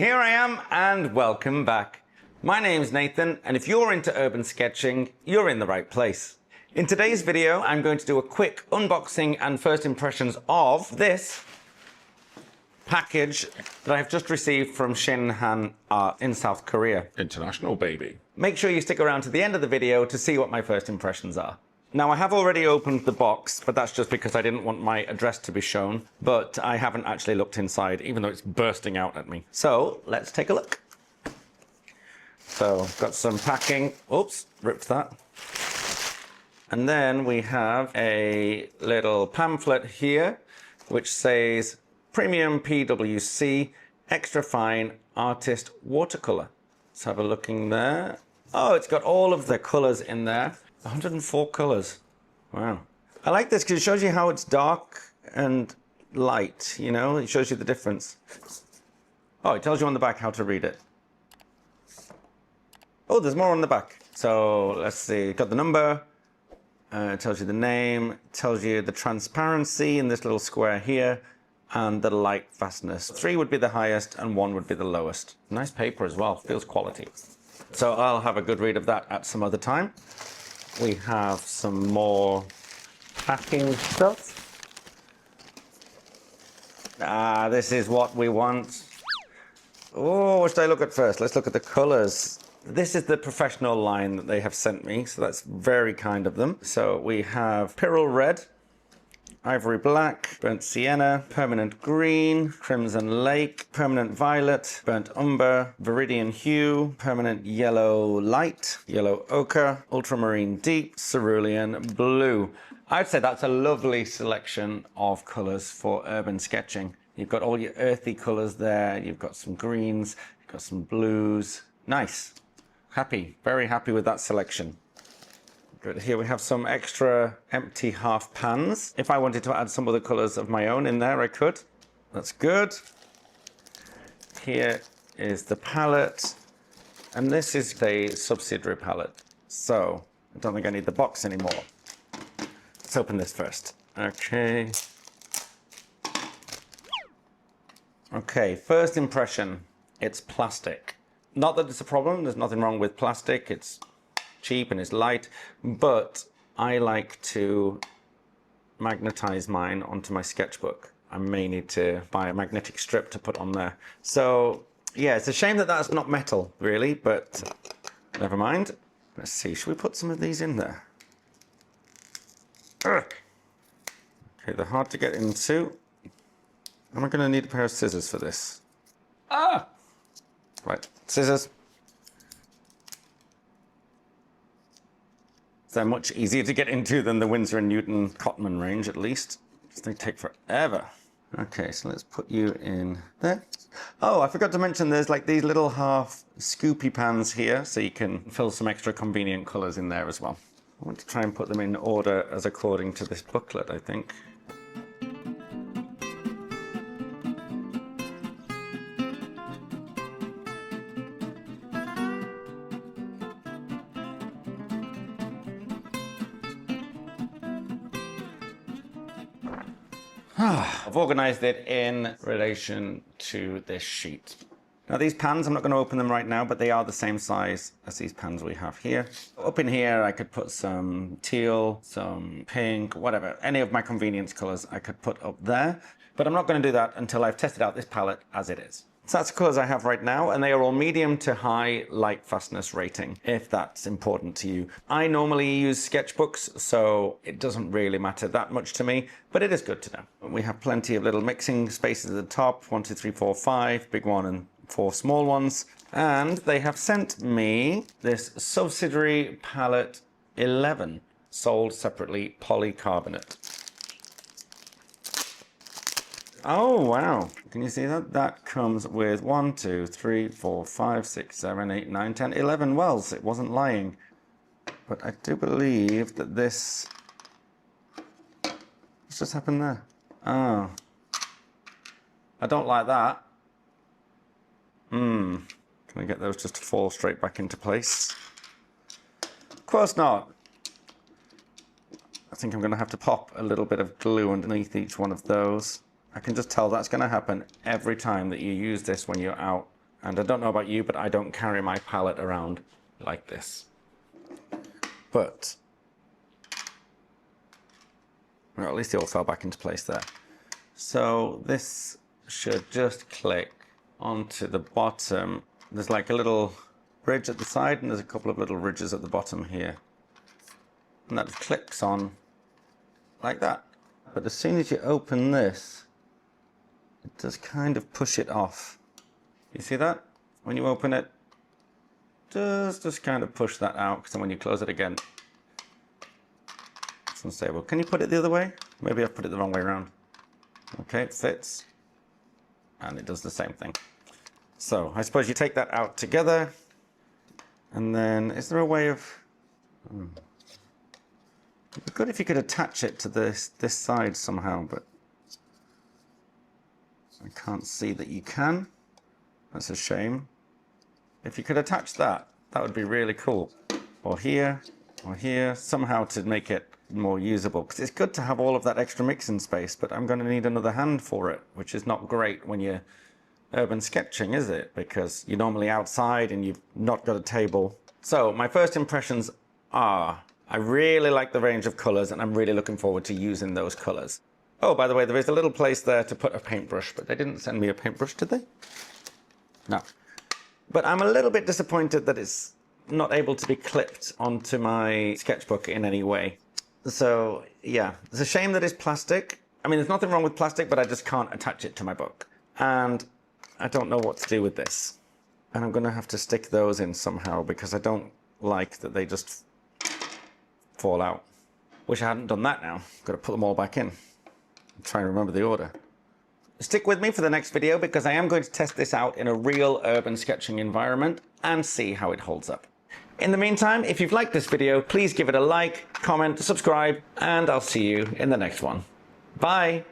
here I am and welcome back. My name's Nathan, and if you're into urban sketching, you're in the right place. In today's video, I'm going to do a quick unboxing and first impressions of this package that I've just received from ShinHan Art in South Korea. International, baby. Make sure you stick around to the end of the video to see what my first impressions are. Now, I have already opened the box, but that's just because I didn't want my address to be shown, but I haven't actually looked inside, even though it's bursting out at me. So, let's take a look. So, got some packing. Oops, ripped that. And then we have a little pamphlet here, which says Premium PWC Extra Fine Artist Watercolor. Let's have a look in there. Oh, it's got all of the colors in there. 104 colors. Wow. I like this because it shows you how it's dark and light, you know? It shows you the difference. Oh, it tells you on the back how to read it. Oh, there's more on the back. So let's see, got the number. It tells you the name, it tells you the transparency in this little square here, and the light fastness. 3 would be the highest and 1 would be the lowest. Nice paper as well, feels quality. So I'll have a good read of that at some other time. We have some more packing stuff. Ah, this is what we want. Oh, what should I look at first? Let's look at the colors. This is the professional line that they have sent me, so that's very kind of them. So we have Pyrrole Red, Ivory Black, Burnt Sienna, Permanent Green, Crimson Lake, Permanent Violet, Burnt Umber, Viridian Hue, Permanent Yellow Light, Yellow Ochre, Ultramarine Deep, Cerulean Blue. I'd say that's a lovely selection of colors for urban sketching. You've got all your earthy colors there, you've got some greens, you've got some blues. Nice. Happy, very happy with that selection. Good. Here we have some extra empty half pans. If I wanted to add some of the colors of my own in there, I could. That's good. Here is the palette. And this is a subsidiary palette. So I don't think I need the box anymore. Let's open this first. Okay. Okay, first impression, it's plastic. Not that it's a problem, there's nothing wrong with plastic. It's cheap and it's light, but I like to magnetize mine onto my sketchbook. I may need to buy a magnetic strip to put on there. So yeah, it's a shame that that's not metal really, but never mind. Let's see, should we put some of these in there? Ugh. Okay, they're hard to get into. Am I going to need a pair of scissors for this? Ah! Right, scissors. They're much easier to get into than the Winsor & Newton Cotman range, at least. They take forever. Okay, so let's put you in there. Oh, I forgot to mention there's like these little half scoopy pans here, so you can fill some extra convenient colors in there as well. I want to try and put them in order as according to this booklet, I think. I've organized it in relation to this sheet. Now these pans, I'm not going to open them right now, but they are the same size as these pans we have here. Up in here, I could put some teal, some pink, whatever. Any of my convenience colors I could put up there, but I'm not going to do that until I've tested out this palette as it is. So that's the colors I have right now, and they are all medium to high light fastness rating, if that's important to you. I normally use sketchbooks, so it doesn't really matter that much to me, but it is good to know. We have plenty of little mixing spaces at the top, 1, 2, 3, 4, 5, big one and 4 small ones. And they have sent me this subsidiary palette 11, sold separately, polycarbonate. Oh, wow. Can you see that? That comes with 1, 2, 3, 4, 5, 6, 7, 8, 9, 10, 11 wells. It wasn't lying. But I do believe that this... What's just happened there? Oh. I don't like that. Can I get those just to fall straight back into place? Of course not. I think I'm going to have to pop a little bit of glue underneath each one of those. I can just tell that's going to happen every time that you use this when you're out And I don't know about you, but I don't carry my palette around like this. But, well, at least it all fell back into place there. So this should just click onto the bottom. There's like a little ridge at the side, and there's a couple of little ridges at the bottom here. And that clicks on like that. But as soon as you open this, it does kind of push it off. You see that? When you open it, just kind of push that out, because then when you close it again, it's unstable. Can you put it the other way? Maybe I've put it the wrong way around. Okay, it fits. And it does the same thing. So I suppose you take that out together. And then, is there a way of... It'd be good if you could attach it to this side somehow, but I can't see that you can. That's a shame. If you could attach that, that would be really cool. Or here, somehow to make it more usable. Because it's good to have all of that extra mixing space, but I'm going to need another hand for it, which is not great when you're urban sketching, is it? Because you're normally outside and you've not got a table. So my first impressions are, I really like the range of colors, and I'm really looking forward to using those colors. Oh, by the way, there is a little place there to put a paintbrush, but they didn't send me a paintbrush, did they? No. But I'm a little bit disappointed that it's not able to be clipped onto my sketchbook in any way. So, yeah, it's a shame that it's plastic. I mean, there's nothing wrong with plastic, but I just can't attach it to my book. And I don't know what to do with this. And I'm going to have to stick those in somehow, because I don't like that they just fall out. Wish I hadn't done that now. Got to put them all back in. I'm trying to remember the order. Stick with me for the next video, because I am going to test this out in a real urban sketching environment and see how it holds up. In the meantime, if you've liked this video, please give it a like, comment, subscribe, and I'll see you in the next one. Bye!